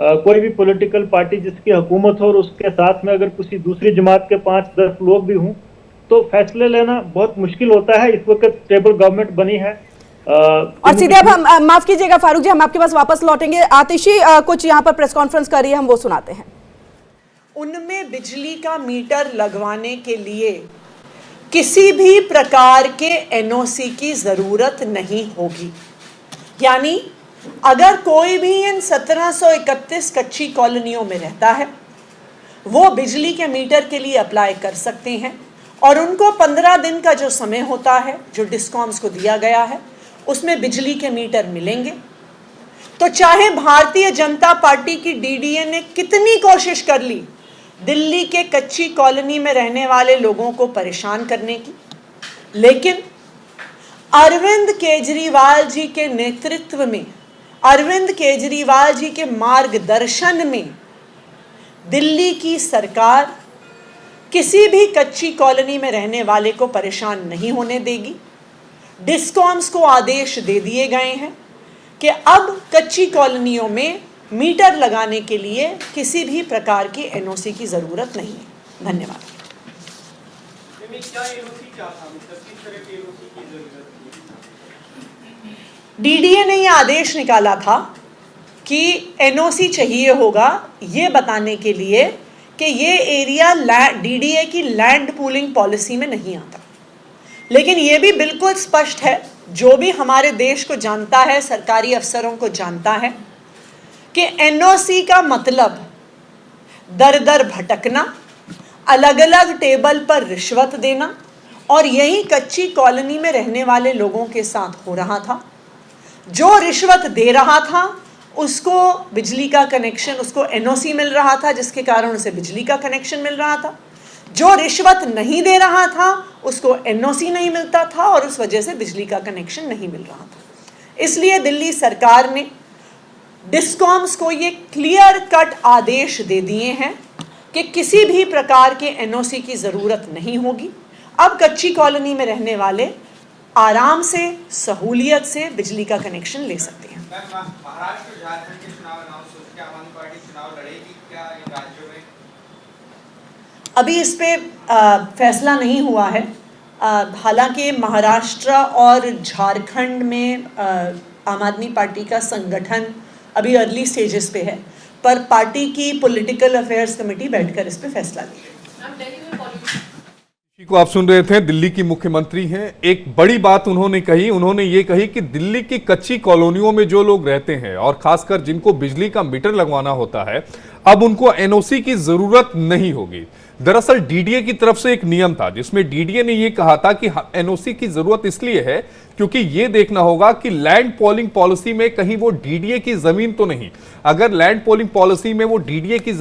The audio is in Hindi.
कोई भी पॉलिटिकल पार्टी जिसकी हुकूमत हो और उसके साथ में अगर किसी दूसरी जमात के 5-10 लोग भी हों तो फैसले लेना बहुत मुश्किल होता है। इस वक्त स्टेबल गवर्नमेंट बनी है। और सीधे अब हम माफ कीजिएगा फारूक जी, हम आपके पास वापस लौटेंगे। आतिशी कुछ यहाँ पर प्रेस कॉन्फ्रेंस कर रही है, हम वो सुनाते हैं। उनमें बिजली का मीटर लगवाने के लिए किसी भी प्रकार के एनओसी की जरूरत नहीं होगी। यानी अगर कोई भी इन 1731 कच्ची कॉलोनियों में रहता है वो बिजली के मीटर के लिए अप्लाई कर सकते हैं और उनको 15 दिन का जो समय होता है जो डिस्कॉम्स को दिया गया है उसमें बिजली के मीटर मिलेंगे। तो चाहे भारतीय जनता पार्टी की डीडीए ने कितनी कोशिश कर ली दिल्ली के कच्ची कॉलोनी में रहने वाले लोगों को परेशान करने की, लेकिन अरविंद केजरीवाल जी के नेतृत्व में, अरविंद केजरीवाल जी के मार्गदर्शन में दिल्ली की सरकार किसी भी कच्ची कॉलोनी में रहने वाले को परेशान नहीं होने देगी। डिस्कॉम्स को आदेश दे दिए गए हैं कि अब कच्ची कॉलोनियों में मीटर लगाने के लिए किसी भी प्रकार की एनओसी की जरूरत नहीं है। धन्यवाद। डीडीए ने यह आदेश निकाला था कि एनओसी चाहिए होगा ये बताने के लिए कि ये एरिया डीडीए की लैंड पूलिंग पॉलिसी में नहीं आता। लेकिन ये भी बिल्कुल स्पष्ट है, जो भी हमारे देश को जानता है, सरकारी अफसरों को जानता है कि एनओसी का मतलब दर दर भटकना, अलग अलग टेबल पर रिश्वत देना, और यही कच्ची कॉलोनी में रहने वाले लोगों के साथ हो रहा था। जो रिश्वत दे रहा था उसको बिजली का कनेक्शन, उसको एनओसी मिल रहा था जिसके कारण उसे बिजली का कनेक्शन मिल रहा था। जो रिश्वत नहीं दे रहा था उसको एनओसी नहीं मिलता था और उस वजह से बिजली का कनेक्शन नहीं मिल रहा था। इसलिए दिल्ली सरकार ने डिस्कॉम्स को ये क्लियर कट आदेश दे दिए हैं कि किसी भी प्रकार के एनओसी की ज़रूरत नहीं होगी। अब कच्ची कॉलोनी में रहने वाले आराम से, सहूलियत से बिजली का कनेक्शन ले सकते हैं। महाराष्ट्र, झारखंड के चुनाव अनाउंस हो चुके, आम आदमी पार्टी चुनाव लड़ेगी क्या इन राज्यों में? अभी इस पे फैसला नहीं हुआ है। हालांकि महाराष्ट्र और झारखंड में आम आदमी पार्टी का संगठन अभी अर्ली स्टेजेस पे है, पर पार्टी की पॉलिटिकल अफेयर्स कमेटी बैठकर इस पे फैसला लेगी। को आप सुन रहे थे, दिल्ली की मुख्यमंत्री हैं। एक बड़ी बात उन्होंने कही, उन्होंने ये कही कि दिल्ली की कच्ची कॉलोनियों में जो लोग रहते हैं और खासकर जिनको बिजली का मीटर लगवाना होता है, अब उनको एनओसी की जरूरत नहीं होगी। दरअसल डीडीए की तरफ से एक नियम था जिसमें डीडीए ने यह कहा था कि एनओसी की जरूरत इसलिए है क्योंकि यह देखना होगा कि लैंड पॉलिंग पॉलिसी में कहीं वो डीडीए की जमीन तो नहीं। अगर लैंड पॉलिंग पॉलिसी में वो डीडीए की